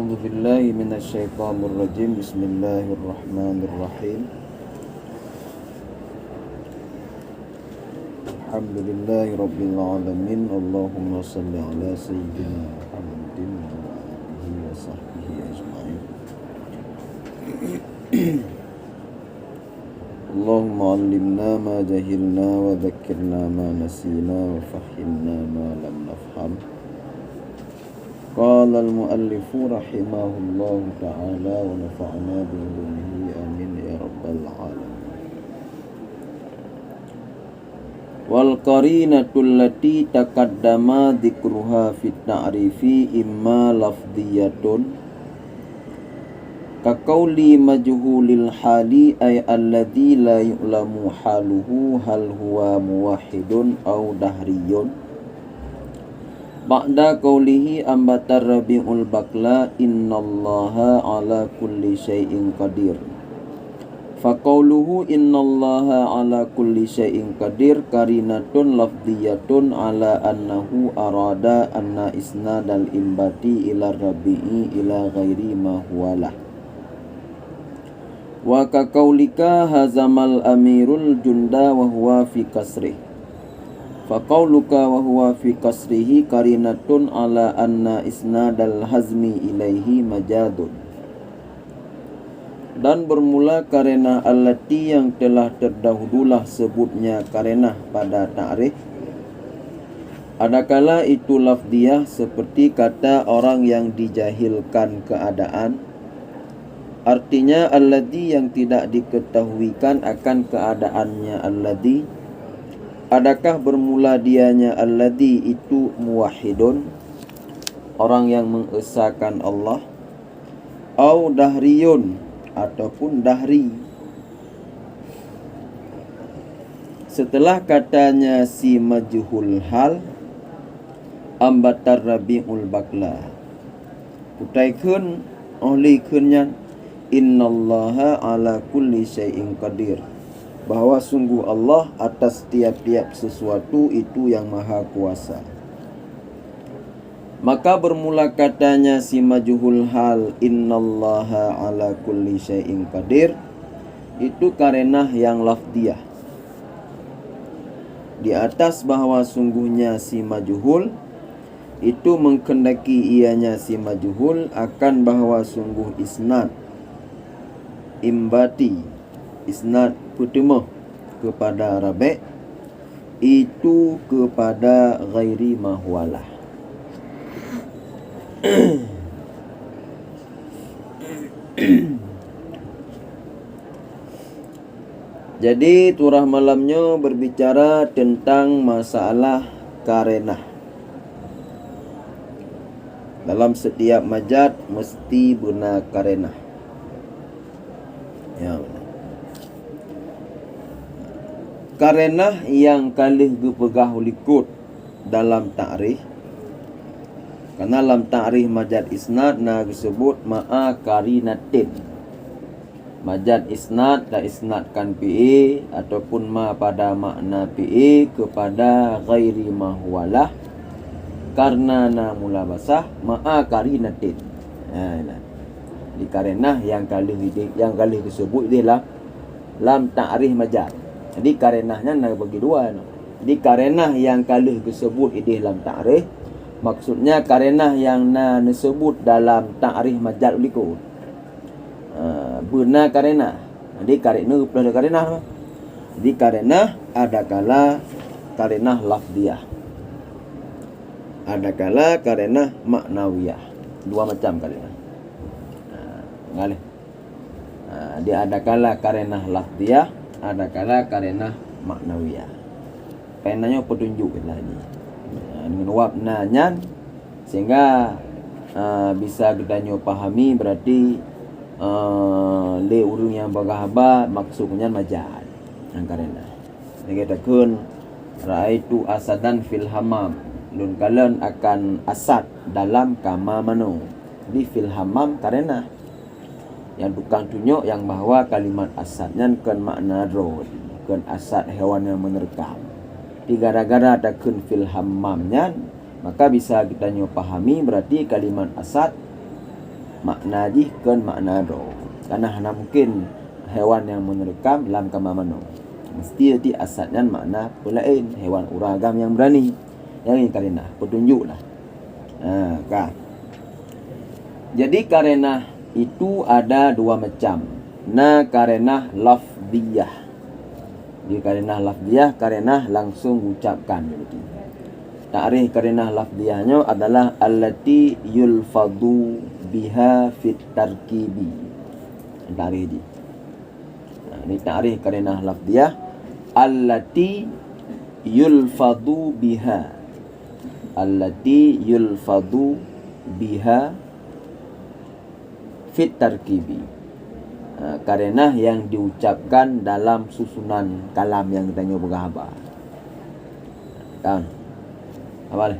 A'udzu billahi minasyaitonir rajim. Bismillahirrahmanirrahim. Alhamdulillahi rabbil alamin. Allahumma shalli ala sayyidina Muhammadin wa ala alihi wa sahbihi ajma'in. Allahumma 'allimna ma jahilna wa dhakkirna ma nasina wa fahhimna ma lam nafham. Qala al-muallifu rahimahullahu ta'ala wa nafa'na bi'ulumihi amin ya rabbal alamin. Wal qarinatul lati taqaddama dzikruha fit ta'rifi imma lafdhiyatun ka qauli majhulil hali ay alladzi la yu'lamu haluhu hal huwa muwahhidun aw dahriyun. Ba'da qawlihi ambatar rabi'ul bakla innallaha ala kulli syai'in qadir. Fa qawluhu innallaha ala kulli syai'in qadir karinatun lafdiyatun ala annahu arada anna isnadal imbati ila rabi'i ila ghairi ma huwalah. Wa ka qawlika hazamal amirul junda wa huwa fi kasrih. Faqauluka wa huwa fi kasrihi qarinatun ala anna isnadal hazmi ilaihi majadun. Dan bermula karena allati yang telah terdahululah sebutnya karena pada ta'rif. Adakala itu lafdiyah seperti kata orang yang dijahilkan keadaan. Artinya alladhi yang tidak diketahuikan akan keadaannya alladhi. Adakah bermula dianya alladhi itu muwahhidun, orang yang mengesahkan Allah, au dahriyun ataupun dahri. Setelah katanya si majhul hal ambatar rabi'ul bakla kutaikeun oleh keunyan innallaha ala kulli syai'in qadir, bahwa sungguh Allah atas tiap-tiap sesuatu itu yang maha kuasa. Maka bermula katanya si majhul hal innallaha ala kulli syai'in qadir itu karenah yang lafdiyah. Di atas bahwa sungguhnya si majhul itu mengkendaki ianya si majhul akan bahwa sungguh isnad imbati isnad pertama kepada rabi' itu kepada ghairi mahwalah. Jadi turah malamnya berbicara tentang masalah karenah. Dalam setiap majad mesti guna karenah. Ya. Karenah yang kalih gepegah likut dalam ta'rif. Karena dalam ta'rif majad isnad na disebut ma'a karinatin. Majad isnad dah isnadkan PA ataupun ma pada makna PA kepada ghairi mahwalah karena na mulabasah ma'a karinatin. Di karenah yang kalih disebut dia lam ta'rif majad. Jadi karenahnya nak bagi dua. Jadi karenah yang kalih disebut di dalam ta'rif, maksudnya karenah yang disebut dalam ta'rif majad ulikut. Benar karenah. Jadi karenah plus karenah. Jadi karenah adakala karenah lafdiyah. Adakala karenah maknawiyah. Dua macam karenah. Ngalih. Dia adakala karenah lafdiyah, adakala karenah maknawiyah. Karenahnya petunjuk lah ni. Dengan wabnanya sehingga bisa kita pahami berarti le urung yang bagahabat maksudnya majad yang karenah. Dia katakan raaitu asadan fil hamam. Lun kalian akan asad dalam kamar mano. Di fil hamam karenah. Yang tukang tunjuk yang bahawa kalimat asadnya kan makna road, kan asad hewan yang menerkam. Di gara-gara ada kun fil hammamnya, maka bisa kita pahami berarti kalimat asad makna ji kan makna do. Karena hana mungkin hewan yang menerkam dalam kamar mano. Mesti ti asalnya makna pelain hewan uragam yang berani. Yang ini karena petunjuklah. Kan. Jadi karena itu ada dua macam. Karena lafdiyah. Di karena lafdiyah karena langsung ucapkan. Ta'rif karena lafdiyahnya adalah allati yulfadu biha fit tarkibi. Ta'rif ji. Ini ta'rif karena lafdiyah allati yulfadu biha. Allati yulfadu biha fit tarkibi. Karena yang diucapkan dalam susunan kalam yang kita nyoba bergahabar. Kan? Apa ni?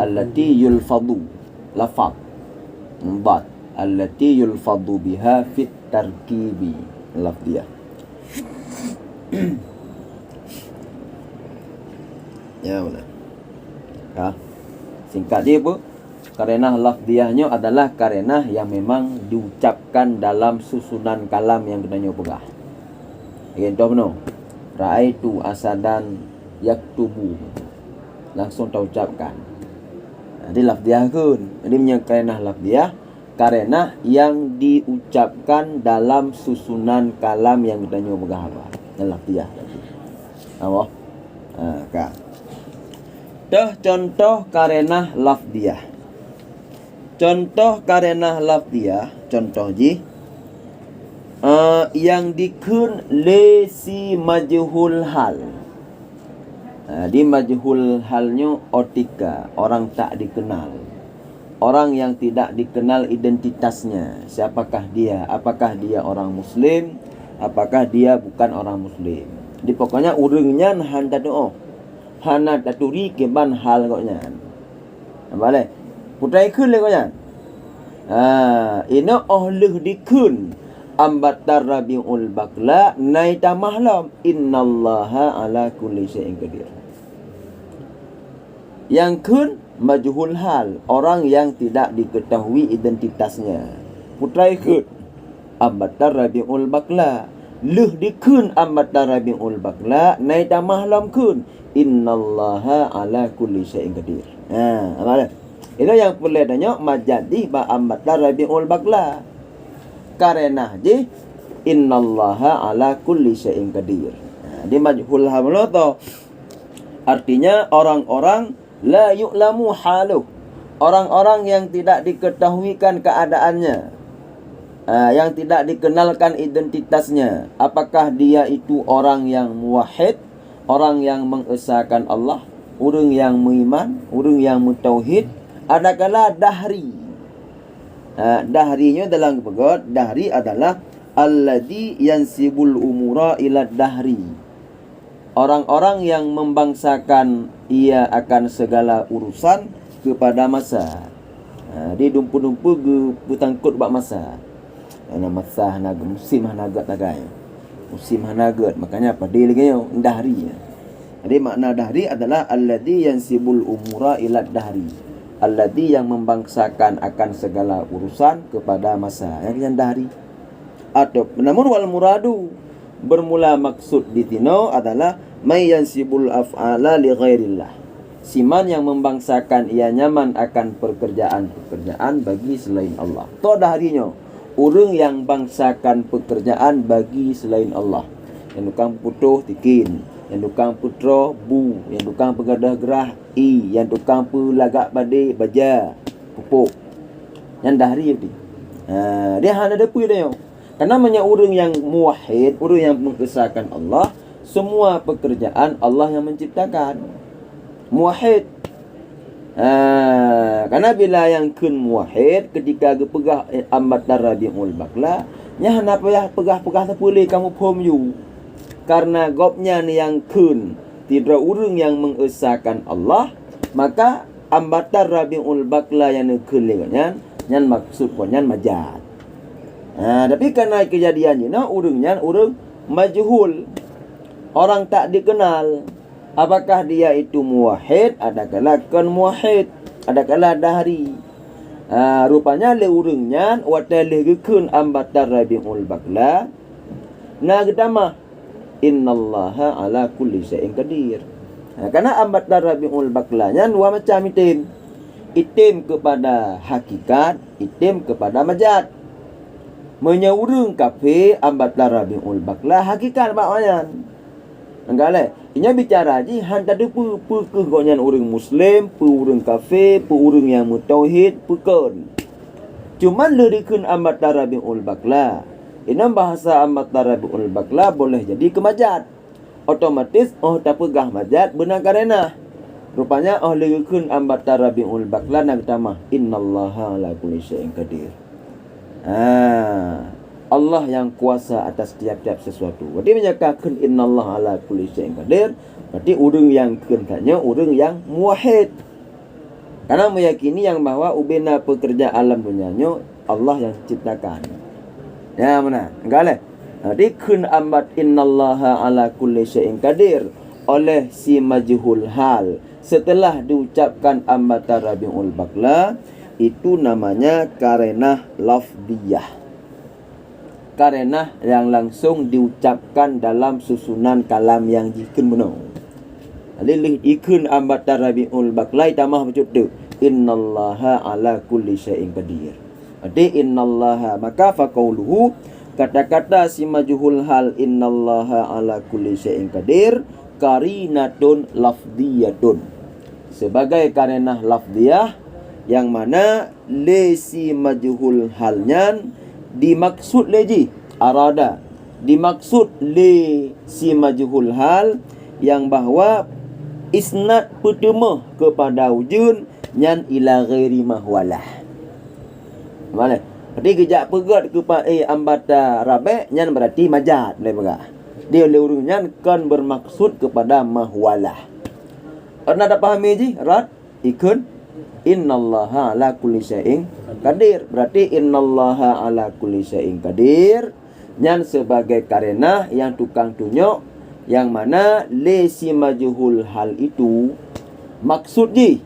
Allati yulfadu lafaz mudad allati yulfadu biha fit tarkibi lafdiyah. Ya boleh. Singkat dia apa? Karena lafdiyahnya adalah karena yang memang diucapkan dalam susunan kalam yang kita nyoba. Contoh no. Ra'aitu asadan yaktubu. Langsung kita ucapkan. Jadi lafdiyah kun. Jadi karena lafdiyah karena yang diucapkan dalam susunan kalam yang kita nyoba. Lafdiyah. Apa? Kan. Contoh karena lafdiyah. Contoh karena lafdiyah, contoh ji yang dikun lesi majhul hal. Di majhul halnya otika, orang tak dikenal. Orang yang tidak dikenal identitasnya. Siapakah dia? Apakah dia orang muslim? Apakah dia bukan orang muslim? Di pokoknya urungnya han tadu hana taturi keban hal koknya. Boleh. Putai kun le koknya. Ina ohleh dikun ambatar rabiul bakla naita mahlam innallaha ala kulli syai'in qadir. Yang kun majhul hal, orang yang tidak diketahui identitasnya. Putai kun ambatar rabiul bakla leh dikun ambatar rabiul bakla naita mahlam kun innallaha ala kulli syai'in qadir. Apa dia? Itu yang boleh tanya majadi ba ambatar rabiul bakla. Karena ji innallaha ala kulli syai'in qadir. Di majhul hal tu artinya orang-orang la yu'lamu haluh. Orang-orang yang tidak diketahuikan keadaannya. Yang tidak dikenalkan identitasnya. Apakah dia itu orang yang muwahhid, orang yang mengesahkan Allah, orang yang beriman, orang yang mutauhid, adakala dahri. Dahrinya dalam pegot, dahri adalah alladhi yansibul umura ila dahri. Orang-orang yang membangsakan ia akan segala urusan kepada masa. Dia dumpu-dumpu bertangkut bak masa. Masa hanaga musim hanaga tagai. Musim hanaga, makanya apa dia lagi dahri. Jadi makna dahri adalah alladhi yansibul umura ila dahri. Alladhi yang membangsakan akan segala urusan kepada masa. Yang dahri. Atau namun wal muradu bermula maksud di tino adalah may yansibul af'ala li ghairillah. Siman yang membangsakan ia nyaman akan pekerjaan-pekerjaan bagi selain Allah. To dahrinya orang yang bangsakan pekerjaan bagi selain Allah. Yang tukang putuh tikin, yang tukang putra bu, yang tukang pegadah gerah i, yang tukang pelagak badai baja pupuk. Yang dahri tu. Dia hanya ada pu dia. Karena namanya orang yang muwahhid, orang yang mengesahkan Allah, semua pekerjaan Allah yang menciptakan. Muwahhid. Karena bila yang kun muwahhid ketika gepegah ambatar rabiul bakla, nya hana payah pegah-pegah sepulih kamu pom you. Karena gopnya ni yang kun tidak orang yang mengesahkan Allah, maka ambatar rabiul bakla yang kun lengan nyan maksud ponyan majad. Tapi karena kejadiannya orangnya orang majhul, orang tak dikenal. Apakah dia itu muwahhid? Adakala kan muwahhid, adakala dahri. Rupanya le urungnya watale gekun ambatar Rabiul Bakla na gedama innallaha ala kulli syai'in qadir. Karena ambatar Rabiul Bakla nya dua macam itim kepada hakikat, itim kepada majaz. Menyaurung kafe ambatar Rabiul Bakla hakikat maknanya. Enggak inya bicara ji hanta de pu ke gonyan orang muslim, pu orang kafir, pu orang yang mutauhid, pu kon. Cuman lerikun ambatar Rabiul Bakla. Inam bahasa ambatar Rabiul Bakla boleh jadi kemajat. Otomatis tak pegah majat benar karena rupanya lerikun ambatar Rabiul Bakla nak tamah innallaha ala kulli syai'in qadir. Allah yang kuasa atas tiap-tiap sesuatu. Berarti menyatakan innallaha ala kulli syai'in qadir. Berarti orang yang katanya orang yang muwahhid. Karena meyakini yang bahwa ubena pekerja alam dunianya Allah yang ciptakan. Ya mana? Enggak leh. Jadi kun ambat innallaha ala kulli syai'in qadir oleh si majhul hal. Setelah diucapkan ambatar Rabiul Bakla, itu namanya karenah lafdiyah. Karena yang langsung diucapkan dalam susunan kalam yang jikun benar. Lilih ikun ambatar Rabiul Bakla tamah macam tu. Innallaha ala kulli syai'in qadir. Jadi innallaha maka faqauluhu kata-kata si majhul hal innallaha ala kulli syai'in qadir qarinatun lafdiyatun. Sebagai karenah lafdiyah yang mana si majhul halnya dimaksud leji arada dimaksud si majhul hal yang bahwa isnad pertama kepada wujud nyan ila ghairi mahwalah. Mana? Jadi kejak pegat kepada ambata rabe nyan berarti majad boleh begah. Dia urungnya kan bermaksud kepada mahwalah. Anda dah pahami ji? Rad ikun innallaha ala kulli syai'in qadir. Berarti innallaha ala kulli syai'in qadir yang sebagai karenah yang tukang tunjuk yang mana si majhul hal itu maksud ji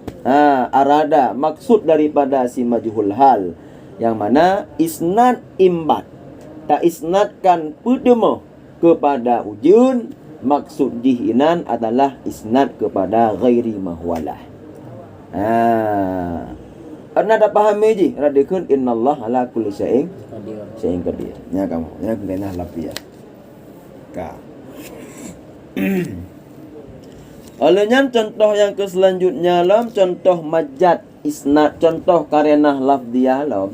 arada maksud daripada si majhul hal yang mana isnad imbat tak isnadkan pertama kepada ujun maksud jihinan adalah isnad kepada ghairi mahwalah. Anda dah pahami je radikun innallaha ala kulli syai'in qadir. Nya kamu nya kena lafiah. Ka. Olehnya contoh yang keselanjutnya lam contoh majad isnad contoh karenah lafdiyah lam.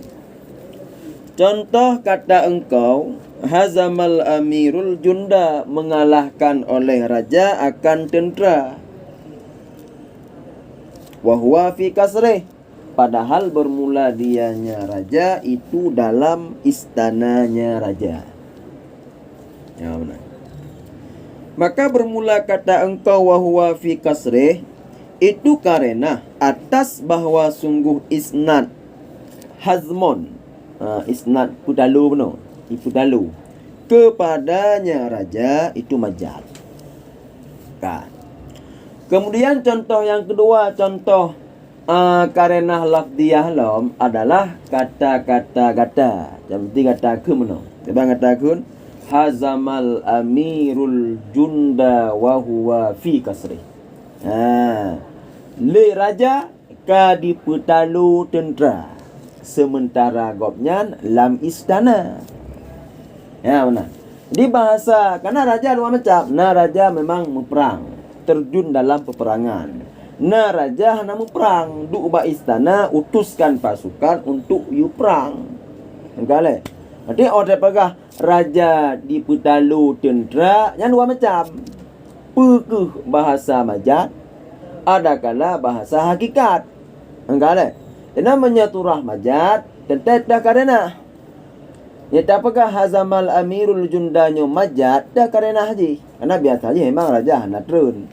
Contoh kata engkau hazamal amirul junda mengalahkan oleh raja akan tentera. Wahwa fi kasrih padahal bermula dianya raja itu dalam istananya raja. Ya benar. Maka bermula kata engkau wahwa fi kasrih itu karena atas bahwa sungguh isnad hazmon isnad pudalu benar ipudalu kepadanya raja itu majad. Kan. Kemudian contoh yang kedua contoh karenah lafdiyah lam adalah kata-kata gata. Yang penting kata ke mana? Sebab kata kun hazamal amirul junda wa huwa fi kasri. Le raja ka diputalu tentera sementara gopnya lam istana. Ya benar. Di bahasa karena raja dua macam. Nah raja memang berperang, terjun dalam peperangan. Nah raja hana perang, duk ba istana utuskan pasukan untuk yu perang. Engkale. Nanti order pegah raja di putalu tentera yang dua macam. Pekuh bahasa majaz, ada kala bahasa hakikat. Engkale. Namanya turah majaz tentu dah karena. Ya tak pegah hazamal amirul jundanyo majaz dah karena haji. Karena biasanya memang raja hana turun.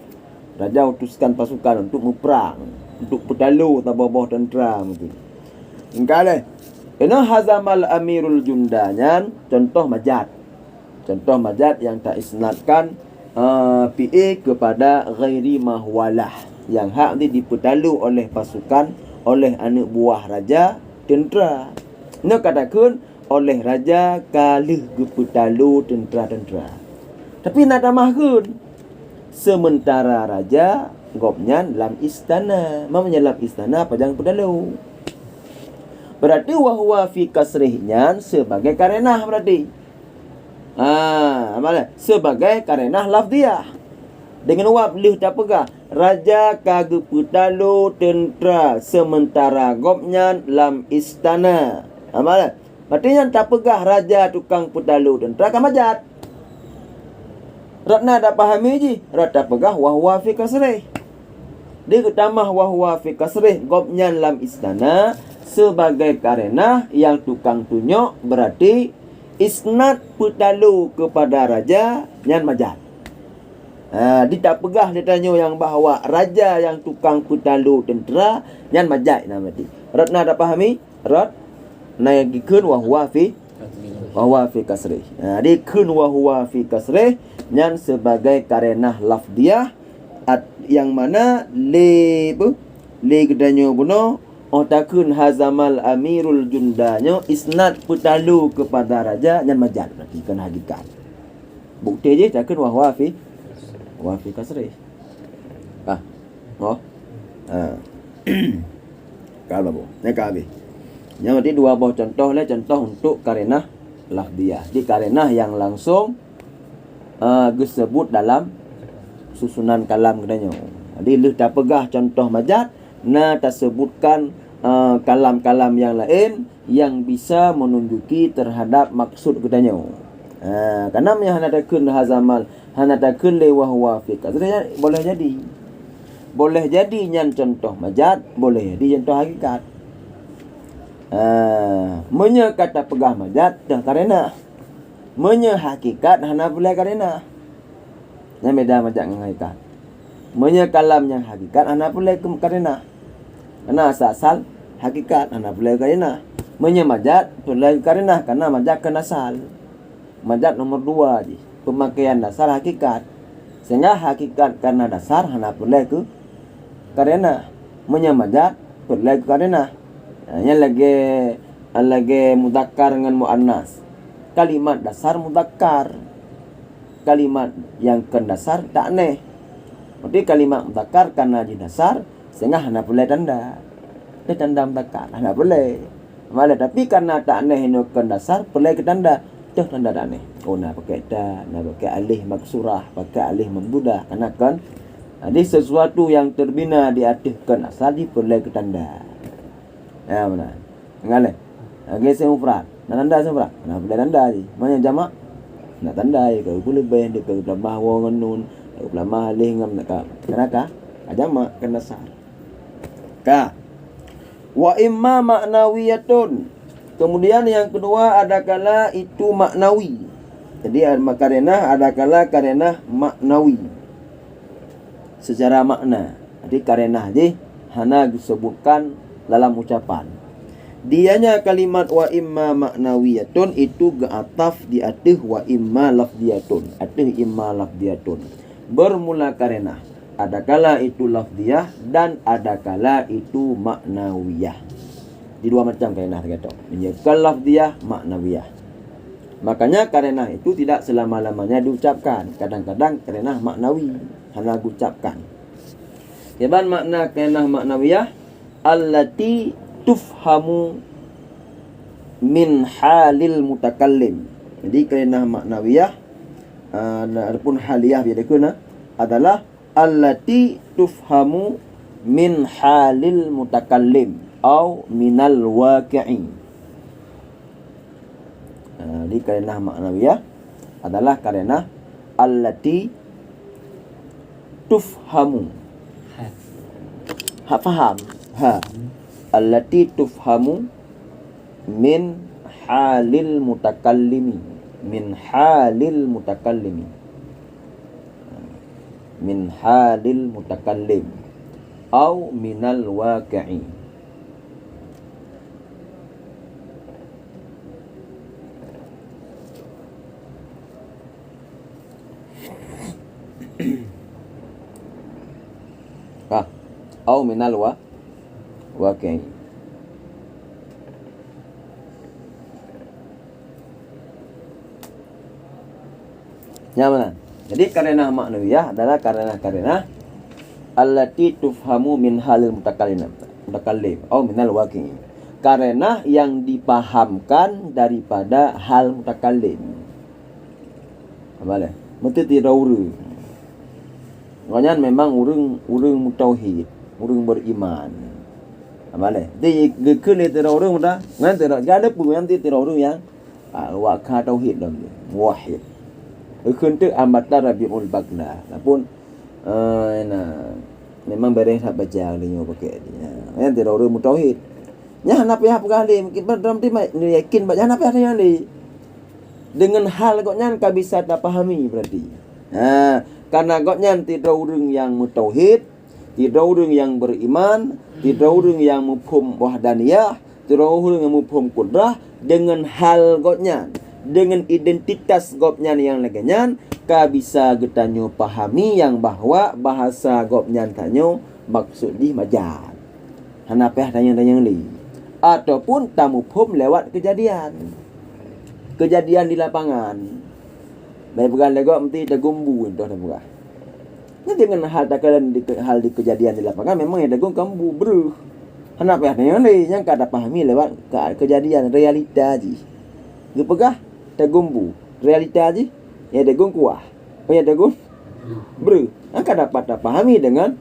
Raja utuskan pasukan untuk berperang, untuk putalu atau bawah tentera mungkin. Engkau ini hazamal amirul jundanya contoh majaz. Contoh majaz yang tak isnadkan PA kepada ghairi mahwalah. Yang hak ni diputalu oleh pasukan oleh anak buah raja tentera. Nak katakan oleh raja kalih gepetalu tentera-tentera. Tapi nak tambahkan sementara raja gopnyan lam istana. Mamanya lam istana pajang pedalu. Berarti wahwa fi kasrihnya sebagai karenah berarti. Mana? Sebagai karenah lafdiyah. Dengan wab lih tak pegah. Raja kage putalu tentera sementara gopnya lam istana. Mana? Berarti yang tak pegah raja tukang putalu tentera kan majat. Ratna dah pahami je. Rat tak pegah wahwa fi kasrih. Dia ketamah wahwa fi kasrih gopnya lam istana sebagai karenah yang tukang tunjuk berarti isnad putalu kepada raja yang majat. Dia tak pegah dia tanya yang bahawa raja yang tukang putalu tentera yang majat nama dia. Ratna dah pahami? Rat naikkan wahwa fi kasrih. Dia kun wahwa fi kasrih yang sebagai karenah lafdiyah yang mana le kedanyo buno otakun hazamal amirul jundanyo isnad putalu kepada raja yang majat berarti kan hakikat. Bukti je takun wahwa fi kasrih. Kalau bu, nak habis. Yang berarti dua buah contoh lah, contoh untuk karenah lafdiyah. Di karenah yang langsung disebut dalam susunan kalam kedanya. Jadi lu tak pegah contoh majat, na tak sebutkan kalam-kalam yang lain yang bisa menunjuki terhadap maksud kedanya. Karena yang hanadakeun hazamal, hanadakeun le wahwa fi kasrih boleh jadi. Boleh jadi yang contoh majat, boleh jadi contoh hakikat. Menya kata pegah majat dah karena menya hakikat hana boleh karena yang beda majat dengan hakikat. Menya kalam yang hakikat hana boleh karena asal hakikat hana boleh karena menya majat boleh karena majat kena asal. Majat nomor 2 je pemakaian dasar hakikat, sehingga hakikat karena dasar hana boleh ke karena menya majat boleh ke karena. Yang lagi mudzakkar dengan muannas. Kalimat dasar mudzakkar. Kalimat yang kendasar tak aneh. Berarti kalimat mudzakkar karena di dasar sehingga hana boleh tanda. Dia tanda mudzakkar hana boleh. Malah tapi karena tak aneh ini kendasar boleh ke tanda. Dah tanda tak aneh. Oh nak pakai dah, nak pakai alih maksurah, pakai alih membudah. Karena kan ada sesuatu yang terbina di atas kendasar boleh ke tanda. Ya mana? Ngale. Gesek mufrad. Nak tanda mufrad. Nak boleh tanda je. Mana jamak? Nak tanda je. Kalau boleh bayar dia kalau belamah wa ngun, kalau belamah alih ngam nak. Kenapa? Jamak kena sar. Ka. Wa imma ma'nawiyatun. Kemudian yang kedua adakala itu maknawi. Jadi karenah adakala karenah maknawi. Secara makna. Jadi karenah je hana disebutkan dalam ucapan. Dianya kalimat wa imma ma'nawiyatun itu ge'ataf di atas wa imma lafdiyatun. Atas imma lafdiyatun. Bermula karenah. Adakala itu lafdiyah dan adakala itu maknawiyah. Di dua macam karenah kata. Menyekal lafdiyah, maknawiyah. Makanya karenah itu tidak selama-lamanya diucapkan. Kadang-kadang karenah maknawi hanya diucapkan. Keban makna karenah maknawiyah allati tufhamu min halil mutakallim. Jadi karenah maknawiyah adapun haliyah dia kena adalah allati tufhamu min halil mutakallim atau minal waqi'i. Jadi karenah maknawiyah adalah karenah allati tufhamu. Faham? Allati tufhamu min halil mutakallimi. Min halil mutakallimi. Min halil mutakallim au minal waqi'i. Au minal waqi'i. Ya mana? Jadi karenah maknawiyah adalah karenah allati tufhamu min halil mutakallim atau minal waqi'i. Karenah yang dipahamkan daripada hal mutakallim. Boleh. Mesti tirauru. Ngonya memang urang mutauhid, urang beriman. Boleh. Di gekele tirauru mudah. Ngan tirauru ada pun yang tirauru yang waqah tauhid dalam muwahhid. Kuntu amata Rabiul Bagla. Napun memang beres hak baca dia pakai dia. Yang tirauru mutauhid. Nya hana pihak kali mungkin dalam timai yakin baca hana pihak yang di dengan hal goknya ka bisa tak pahami berarti. Karena goknya tidak urang yang mutauhid, tidak urang yang beriman, tidak urang yang mufhum wahdaniyah, tidak urang yang mufhum qudrah dengan hal goknya, dengan identitas goknya yang laginya ka bisa getanyo pahami yang bahwa bahasa goknya tanyo maksud di majaz. Hana pihak tanya-tanya li. Ataupun tamu pun lewat kejadian di lapangan. Baik bukan lego mesti dagumbu entah dah bukan. Nah dengan hal takalan hal di kejadian di lapangan memang ya dagung kambu bro. Kenapa ya yang kada pahami lewat kejadian realita aja. Gepegah dagumbu realita aja ya dagung kuah. Oh ya dagung bro. Angka dapat pahami dengan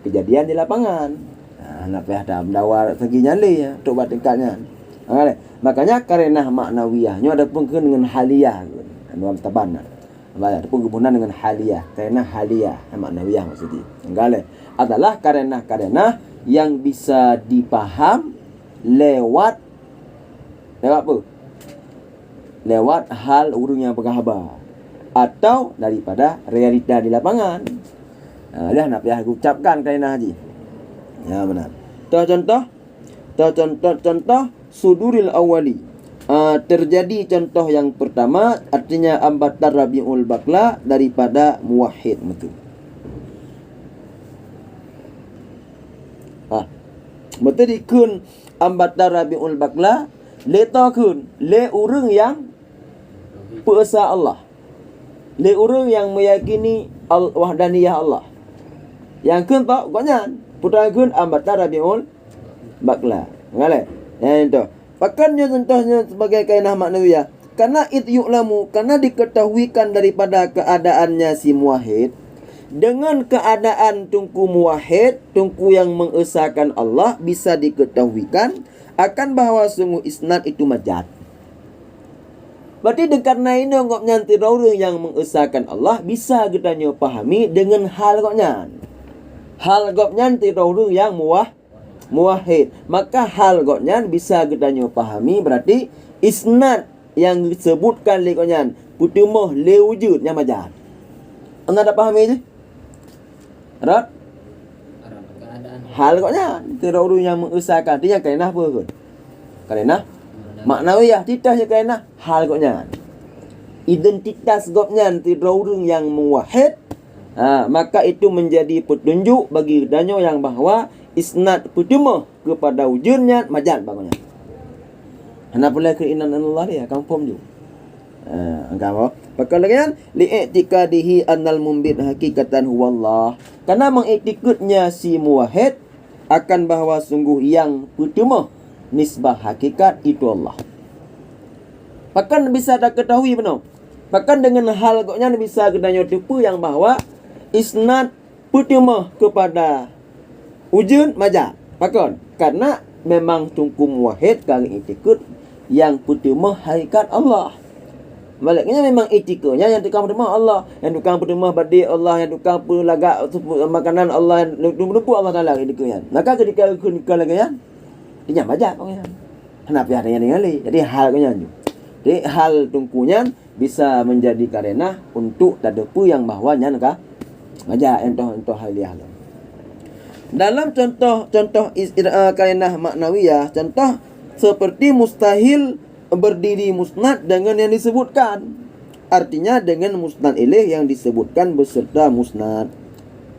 kejadian di lapangan. Nah, apa ada mendawar segi nyali ya coba tingkatnya. Makanya karenah maknawiyahnya ada pun dengan haliyah anu tabana. Ada pun hubungan dengan haliyah, karenah haliyah maknawiyah maksudnya. Enggak adalah karenah yang bisa dipaham lewat apa? Lewat hal urang yang berkhabar atau daripada realita di lapangan. Dah nak payah ucapkan karenah haji. Ya benar. Contoh suduril awali. Terjadi contoh yang pertama artinya ambatan Rabiul Bagla daripada muwahhid betul. Betul dikun ambatan Rabiul Bagla letakun le urang yang peesa Allah. Le urang yang meyakini wahdaniyah Allah. Yang kun tak gonyan putagun ambatan Rabiul Bagla. Ngale. Itu. Pakannya contohnya sebagai kainah maknawiyah. Karena yu'lamu, karena diketahuikan daripada keadaannya si muwahhid dengan keadaan tungku muwahhid, tungku yang mengesahkan Allah bisa diketahuikan akan bahwa sungguh isnad itu majaz. Berarti karena ini ngok nyanti orang yang mengesahkan Allah bisa kita pahami dengan hal goknya. Hal goknya orang yang muwahhid. Maka hal goknya bisa kita pahami berarti isnad yang disebutkan li goknya putumah li wujudnya majaz. Anda dah pahami je? Rat? Hal goknya orang yang mengesahkan dia kainah apa kot? Kainah maknawiyah titahnya kainah hal goknya. Identitas goknya orang yang muwahhid. Maka itu menjadi petunjuk bagi danyo yang bahwa isnad putumah kepada wujudnya majaz bagusnya. Hana pula keinan Allah dia kampung ju. Engkau pakal lagi kan li'tikadihi annal mumbit hakikatan huwallah. Karena mengiktikadnya si muwahhid akan bahwa sungguh yang putumah nisbah hakikat itu Allah. Bahkan bisa dah ketahui benar. Bahkan dengan hal goknya bisa kita tipu yang bahwa isnad putumah kepada wujud majaz. Bahkan karena memang tungku muwahhid kali itikad yang putumah hakikat Allah. Maksudnya memang etikanya yang tukang berdemah Allah, yang tukang berdemah badi Allah, yang tukang pelagak makanan Allah, yang lupa Allah Taala etikanya. Maka ketika lagi ya, dia baca pokoknya. Kenapa ada yang ningali? Jadi halnya tu. Jadi hal tungkunya bisa menjadi karena untuk tadapu yang bahwanya nakah baca entah hal dia. Dalam contoh kainah maknawiyah, contoh seperti mustahil berdiri musnad dengan yang disebutkan. Artinya dengan musnad ilaih yang disebutkan beserta musnad.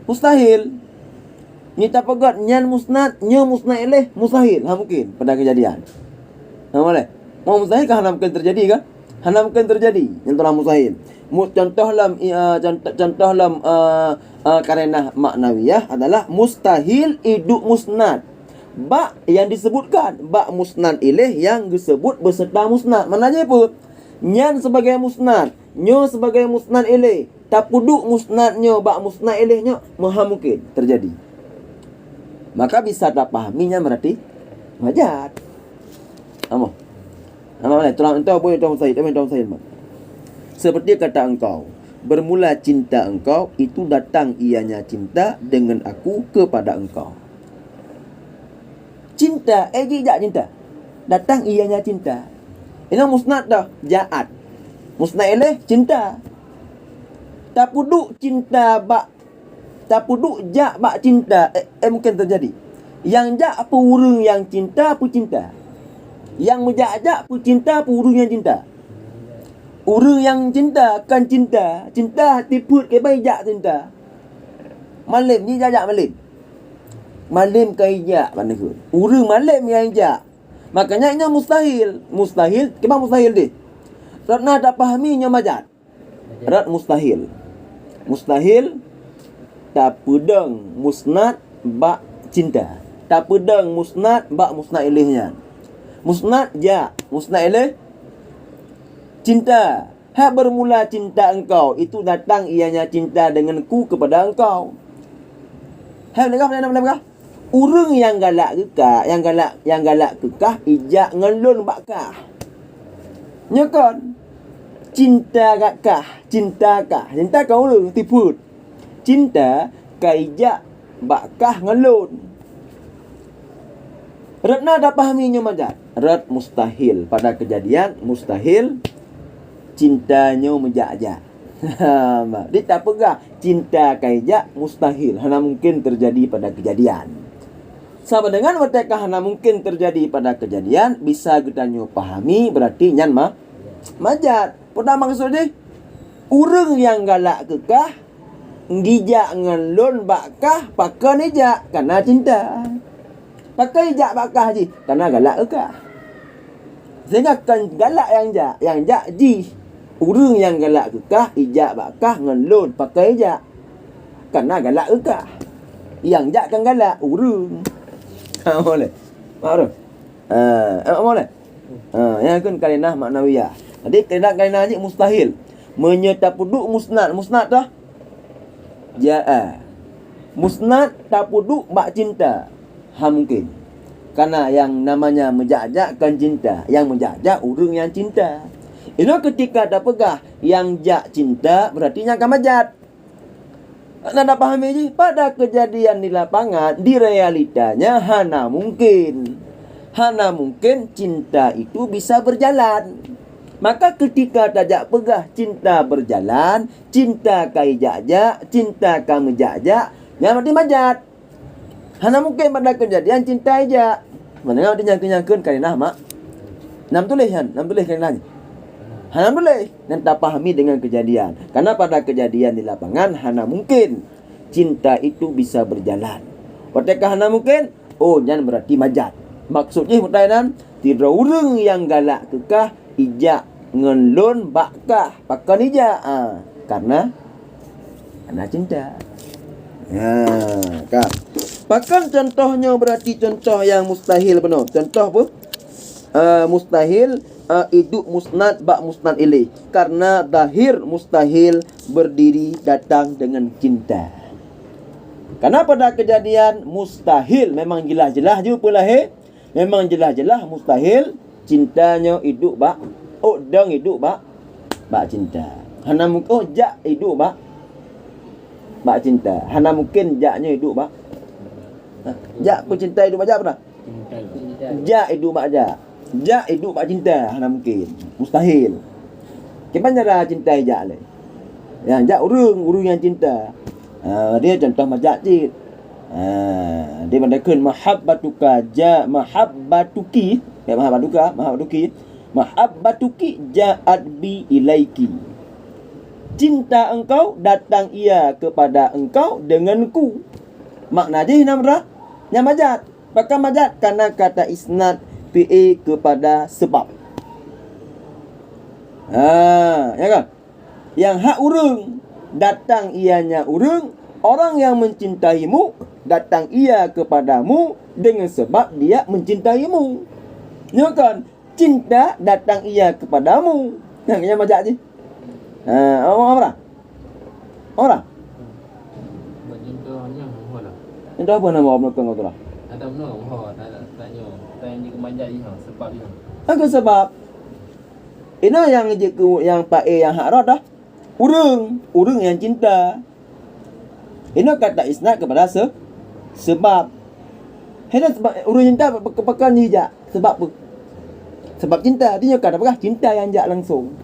Mustahil. Nyita pegat nyan musnad, nya musnad ilaih mustahil. Mungkin pada kejadian. Boleh. Mau mustahil kan mungkin terjadi kan? hana mungkin terjadi, yang telah mustahil. Contoh dalam karenah maknawiyah adalah mustahil iduk musnad. Ba yang disebutkan, ba musnad ilaih yang disebut beserta musnad. Maknanya apa? Nyan sebagai musnad, nyo sebagai musnad ilaih. Tapuduk musnadnya, ba musnad ilaihnya, maha mungkin terjadi. Maka bisa tak pahaminya berarti majad. Amo. Tolong entah boleh Tuan Said, Tuan Said. Seperti kata engkau, bermula cinta engkau, itu datang ianya cinta dengan aku kepada engkau. Cinta, jijak cinta. Datang ianya cinta. Ini musnad dah, ja'at. Musnad ilaih cinta. Tapuduk cinta bak, tapuduk ja bak cinta, mungkin terjadi. Yang ja apa urang yang cinta apa cinta. Yang menjak-jak apa cinta apa urang yang cinta. Urang yang cinta kan cinta. Cinta hati put ke baik jak cinta. Malim ni jajak malim. Malim ke ijak mana ke. Urang malim yang ijak. Makanya ini mustahil. Mustahil. Kemana mustahil dia? Ratna tak fahaminya majad. Rat mustahil. Mustahil. Tak pedang musnad bak cinta. Tak pedang musnad bak musnad ilaihnya. Musnad ja. Musnad ilaih cinta. Hak bermula cinta engkau, itu datang ianya cinta denganku kepada engkau. Hak mana? Urang yang galak kekah, yang galak kekah ijak ngelun bakah. Nyakon. Cinta kah? Cinta kau urang tipu. Cinta ka ijak bakah ngelun. Ratna dah pahaminya majad. Rat mustahil. Pada kejadian mustahil cintanya menjak-jak. Dia tak pegah. Cinta kaijak mustahil. Hana mungkin terjadi pada kejadian. Sama dengan mereka hana mungkin terjadi pada kejadian, bisa kita pahami berarti nyan majad. Pada maksudnya urang yang galak kekah ngijak ngelon bakah pakai ijak karena cinta. Pakai ijak bakah ji karena galak kekah. Sehingga kan galak yang jak ji. Urang yang galak kekah ijak bakah ngelon pakai ijak karena galak kekah. Yang jak kan galak urang. Boleh. Maaf. Boleh. Yang kan karenah maknawiyah. Jadi karenah ni mustahil. Menyetapuduk musnad. Musnad dah. Ja'a. Musnad tapuduk bak cinta. Mungkin. Karena yang namanya menjak-jakkan cinta. Yang menjak-jak urang yang cinta. Itu ketika dah pegah yang jak cinta, berarti yang akan majad. Anda pahami je? Pada kejadian di lapangan, di realitanya hana mungkin. Hana mungkin cinta itu bisa berjalan. Maka ketika tajak pegah cinta berjalan, cinta kai jak-jak, cinta kami jak-jak, yang berarti majad. Hana mungkin pada kejadian cinta ijak. Mana dia nyangkun karenah mak. Nam tulis karenahnya. Hana boleh dan tak pahami dengan kejadian. Karena pada kejadian di lapangan hana mungkin cinta itu bisa berjalan. Ketika hana mungkin, jangan berarti majad. Maksudnya pertanyaan, tidak urang yang galak kekah ijak ngelon bakah pakai ijak. Karena cinta. Kak. Bahkan contohnya berarti contoh yang mustahil benar. Contoh apa? Mustahil iduk musnad bak musnad ilaih. Karena zahir mustahil berdiri datang dengan cinta. Karena pada kejadian mustahil memang jelas-jelas juga lahir. Memang jelas-jelas mustahil cintanya iduk bak dang iduk bak cinta. Hana mungkin jak iduk bak cinta. Hana mungkin jaknya iduk bak jak pun cinta iduk bak jak pernah? Jak iduk bak jak. Jak hidup bak cinta hana mungkin. Mustahil. Gimana cara cinta jak le? Yang jak urang yang cinta. Dia contoh majak cik. Dia mengatakan mahabbatuka ja mahabbatuki. Mahabbatuki ja'at bi ilaiki. Cinta engkau datang ia kepada engkau denganku. Makna je namrah nya majat. Pakai majat karena kata isnad PA kepada sebab. Ya kan? Yang hak urang, datang ianya urang, orang yang mencintaimu, datang ia kepadamu dengan sebab dia mencintaimu. Ya kan? Cinta datang ia kepadamu. Yang macam ni. Orang. Orang. Berjumpa hanya lah. Entah apa nama orang belakang tu lah. Ada mana tanya tanya kemanjat dia sebab dia. Aku sebab ini yang Pak A yang hak rod dah. Urang yang cinta. Ini kata isnad kepada sebab. Hena sebab urang cinta pakai hijak. Sebab apa? Sebab cinta. Dia kata apa? Cinta yang jak langsung.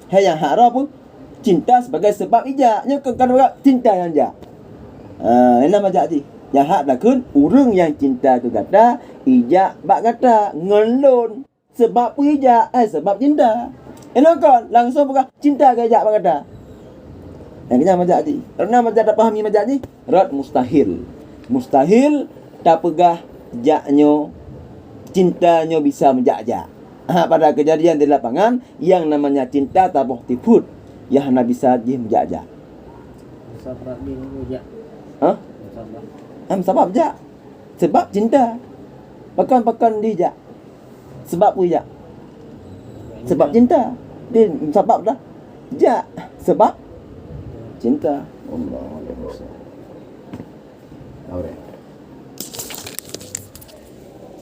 Yang hak rod apa? Cinta sebagai sebab ijak. Nya kata apa? Cinta yang jak. Ini macam ni. Yang hak dah kun urang yang cinta tu kata ijak bak kata ngelon sebab apa ijak sebab cinta. Kan langsung bukan cinta ke ijak bak kata. Yang kena macam ni. Karena macam tak fahami macam ni, rad mustahil. Mustahil tak pegah jaknyo cintanya bisa menjak-jak. Pada kejadian di lapangan yang namanya cinta tak boleh tiput. Yang nak bisa dia menjak-jak. Sebab dia menjak. Sebab jak. Sebab cinta. Pakan dia jak. Sebab apa jak? Sebab cinta. Dia sebab dah. Jak. Sebab cinta. Allah. Alright.